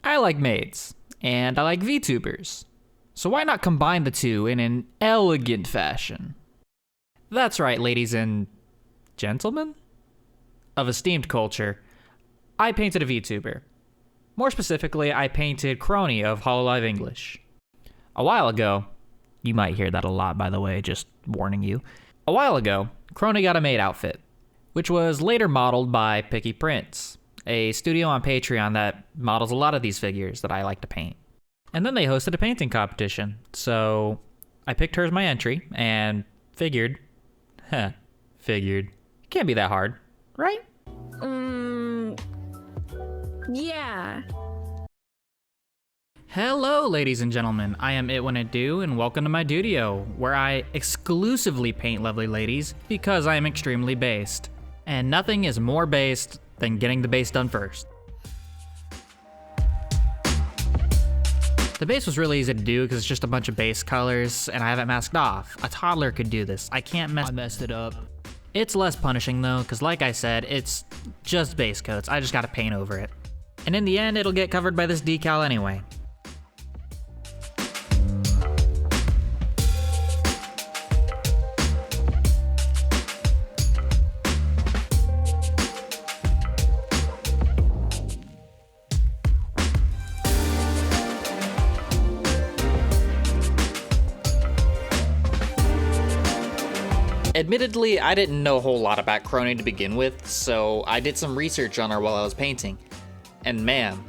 I like maids, and I like VTubers. So why not combine the two in an elegant fashion? That's right, ladies and gentlemen of esteemed culture, I painted a VTuber. More specifically, I painted Kronii of Hololive English. A while ago, you might hear that a lot by the way, just warning you. A while ago, Kronii got a maid outfit, which was later modeled by Pikky Prints, a studio on Patreon that models a lot of these figures that I like to paint. And then they hosted a painting competition, so I picked her as my entry and figured, it can't be that hard, right? Yeah. Hello, ladies and gentlemen. I am It When It Do, and welcome to my studio, where I exclusively paint lovely ladies because I am extremely based. And nothing is more based than getting the base done first. The base was really easy to do because it's just a bunch of base colors, and I have it masked off. A toddler could do this. I messed it up. It's less punishing though, because like I said, it's just base coats. I just gotta paint over it. And in the end, it'll get covered by this decal anyway. Admittedly, I didn't know a whole lot about Kronii to begin with, so I did some research on her while I was painting. And man,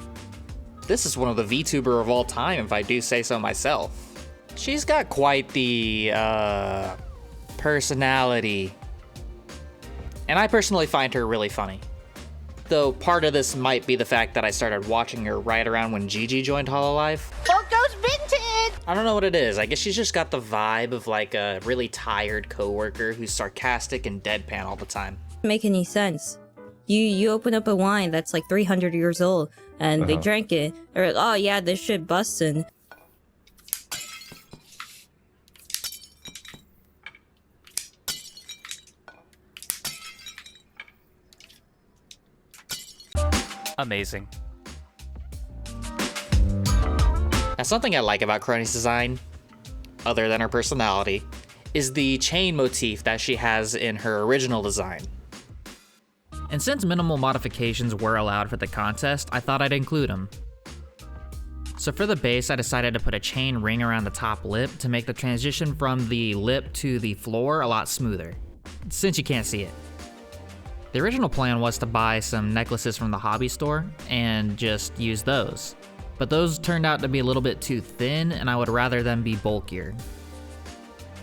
this is one of the VTuber of all time if I do say so myself. She's got quite the, personality. And I personally find her really funny. Though part of this might be the fact that I started watching her right around when Gigi joined Hololive. Photos vintage! I don't know what it is. I guess she's just got the vibe of like a really tired coworker who's sarcastic and deadpan all the time. Make any sense? You open up a wine that's like 300 years old and they drank it. They're like, oh yeah, this shit bustin'. Amazing. Now, something I like about Kronii's design, other than her personality, is the chain motif that she has in her original design. And since minimal modifications were allowed for the contest, I thought I'd include them. So for the base, I decided to put a chain ring around the top lip to make the transition from the lip to the floor a lot smoother, since you can't see it. The original plan was to buy some necklaces from the hobby store and just use those. But those turned out to be a little bit too thin, and I would rather them be bulkier.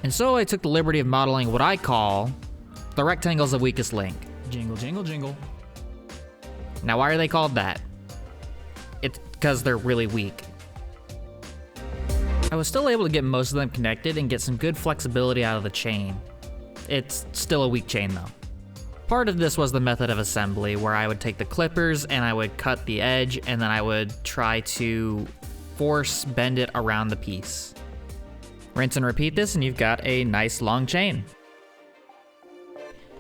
And so I took the liberty of modeling what I call the rectangle's the weakest link. Jingle, jingle, jingle. Now, why are they called that? It's because they're really weak. I was still able to get most of them connected and get some good flexibility out of the chain. It's still a weak chain though. Part of this was the method of assembly, where I would take the clippers and I would cut the edge, and then I would try to force bend it around the piece. Rinse and repeat this and you've got a nice long chain.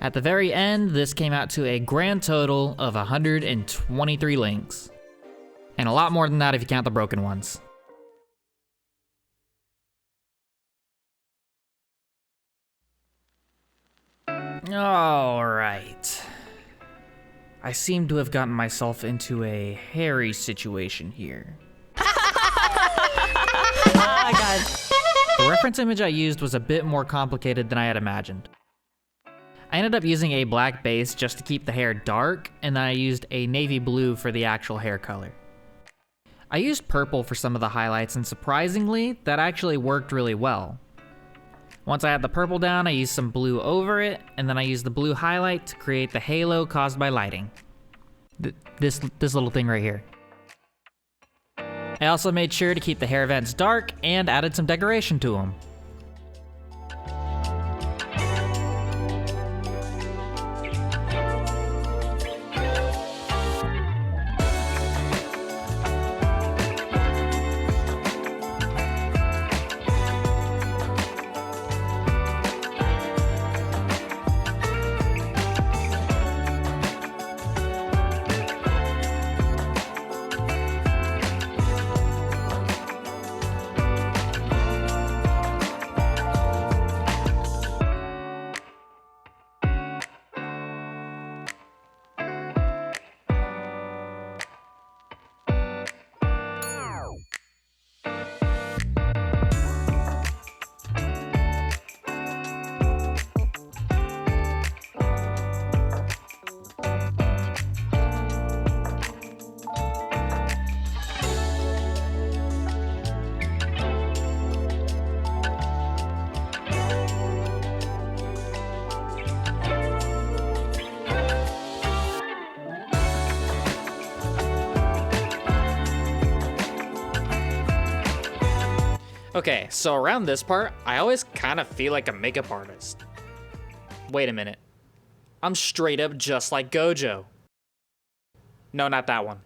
At the very end, this came out to a grand total of 123 links. And a lot more than that if you count the broken ones. Alright. I seem to have gotten myself into a hairy situation here. Oh my god. The reference image I used was a bit more complicated than I had imagined. I ended up using a black base just to keep the hair dark, and then I used a navy blue for the actual hair color. I used purple for some of the highlights, and surprisingly, that actually worked really well. Once I had the purple down, I used some blue over it, and then I used the blue highlight to create the halo caused by lighting. This little thing right here. I also made sure to keep the hair vents dark and added some decoration to them. Okay, so around this part, I always kind of feel like a makeup artist. Wait a minute. I'm straight up just like Gojo. No, not that one.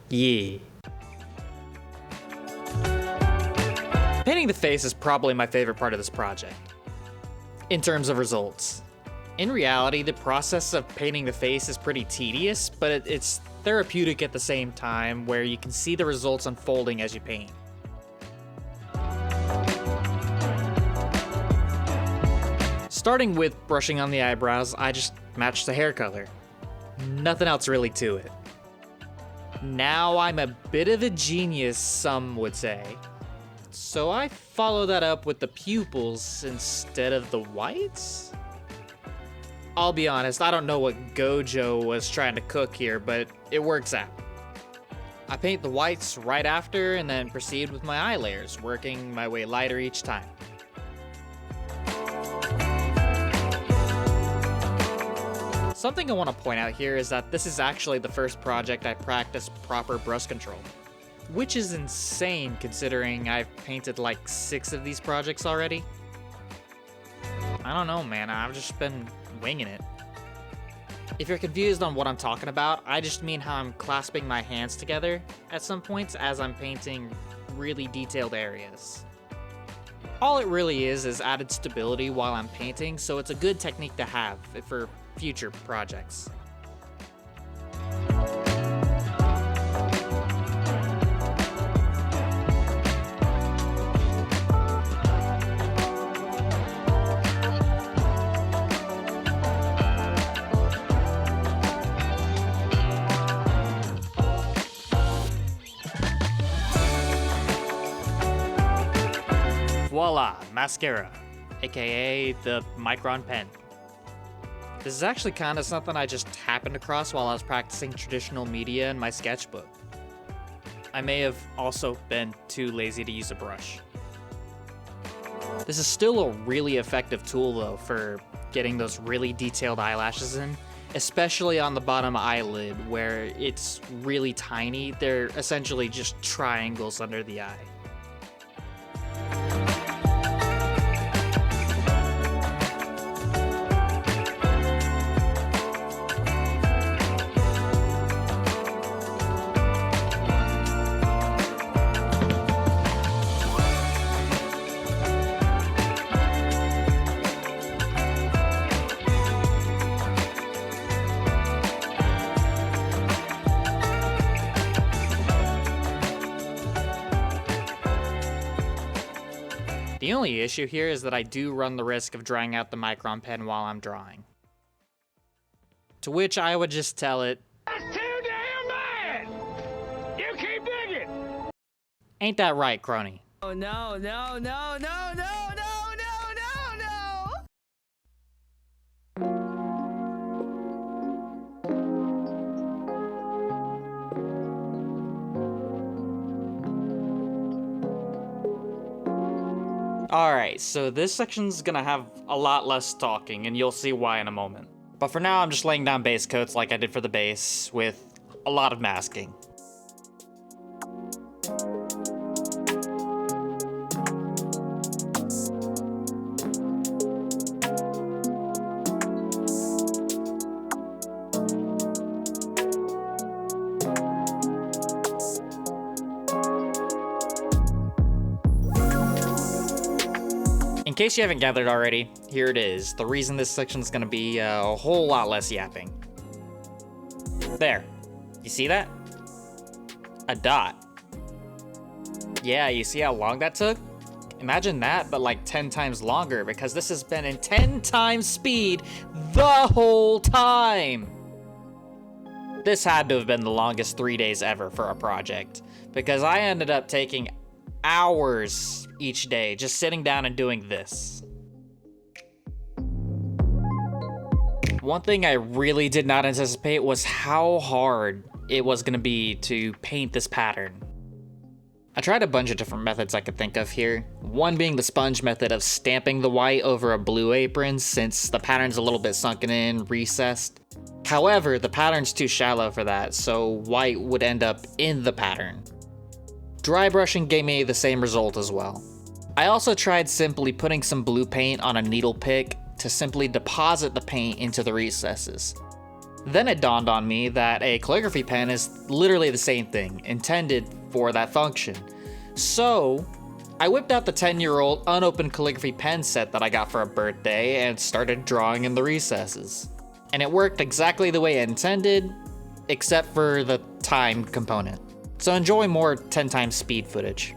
Yeah. Painting the face is probably my favorite part of this project, in terms of results. In reality, the process of painting the face is pretty tedious, but it's therapeutic at the same time, where you can see the results unfolding as you paint. Starting with brushing on the eyebrows, I just matched the hair color. Nothing else really to it. Now I'm a bit of a genius, some would say. So I follow that up with the pupils instead of the whites? I'll be honest, I don't know what Gojo was trying to cook here, but it works out. I paint the whites right after and then proceed with my eye layers, working my way lighter each time. Something I want to point out here is that this is actually the first project I practiced proper brush control, which is insane considering I've painted like 6 of these projects already. I don't know, man, I've just been winging it. If you're confused on what I'm talking about, I just mean how I'm clasping my hands together at some points as I'm painting really detailed areas. All it really is added stability while I'm painting, so it's a good technique to have for future projects. Voila, mascara, aka the Micron pen. This is actually kind of something I just happened across while I was practicing traditional media in my sketchbook. I may have also been too lazy to use a brush. This is still a really effective tool though for getting those really detailed eyelashes in, especially on the bottom eyelid where it's really tiny. They're essentially just triangles under the eye. The only issue here is that I do run the risk of drying out the Micron pen while I'm drawing. To which I would just tell it, That's too damn bad! You keep digging! ain't that right, Kronii? Oh no, no, no, no, no, no, no, no, no! Alright, so this section's gonna have a lot less talking, and you'll see why in a moment. But for now, I'm just laying down base coats like I did for the base, with a lot of masking. In case you haven't gathered already, here it is. The reason this section is going to be a whole lot less yapping. There. You see that? A dot. Yeah, you see how long that took? Imagine that, but like 10 times longer, because this has been in 10 times speed the whole time! This had to have been the longest 3 days ever for a project, because I ended up taking hours each day just sitting down and doing this. One thing I really did not anticipate was how hard it was going to be to paint this pattern. I tried a bunch of different methods I could think of here, one being the sponge method of stamping the white over a blue apron since the pattern's a little bit sunken in, recessed. However, the pattern's too shallow for that, so white would end up in the pattern. Dry brushing gave me the same result as well. I also tried simply putting some blue paint on a needle pick to simply deposit the paint into the recesses. Then it dawned on me that a calligraphy pen is literally the same thing, intended for that function. So, I whipped out the 10-year-old unopened calligraphy pen set that I got for a birthday and started drawing in the recesses. And it worked exactly the way I intended, except for the time component. So enjoy more 10 times speed footage.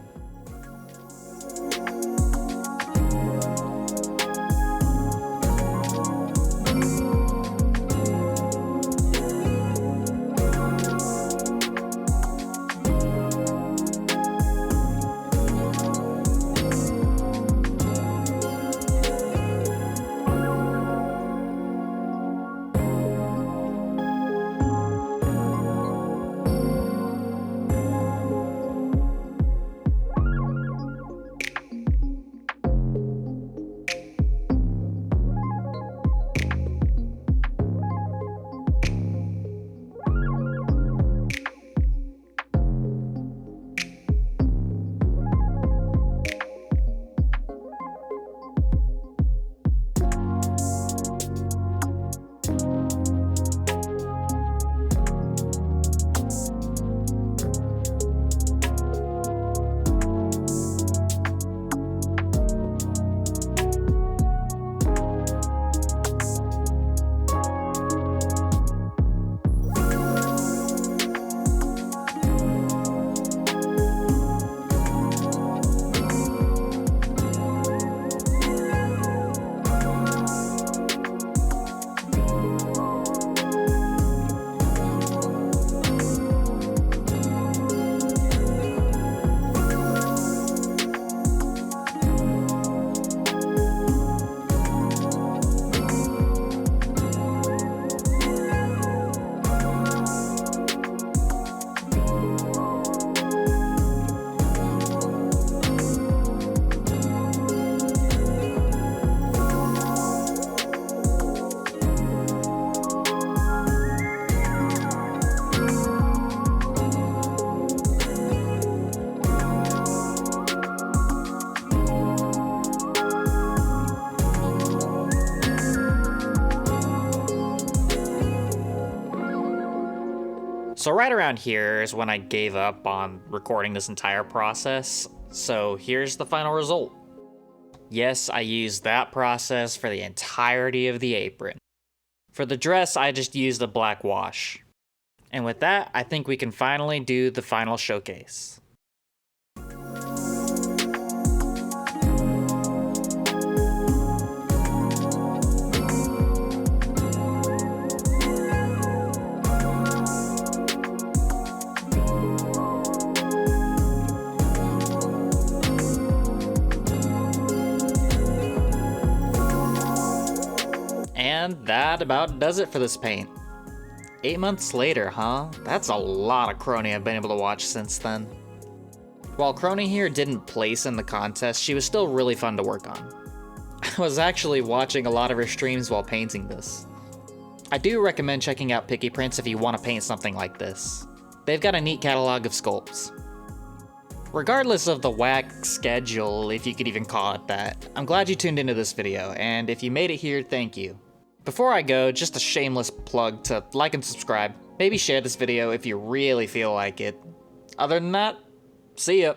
So right around here is when I gave up on recording this entire process, so here's the final result. Yes, I used that process for the entirety of the apron. For the dress, I just used a black wash. And with that, I think we can finally do the final showcase. And that about does it for this paint. 8 months later, huh? That's a lot of Kronii I've been able to watch since then. While Kronii here didn't place in the contest, she was still really fun to work on. I was actually watching a lot of her streams while painting this. I do recommend checking out Pikky Prints if you want to paint something like this. They've got a neat catalog of sculpts. Regardless of the whack schedule, if you could even call it that, I'm glad you tuned into this video, and if you made it here, thank you. Before I go, just a shameless plug to like and subscribe. Maybe share this video if you really feel like it. Other than that, see ya.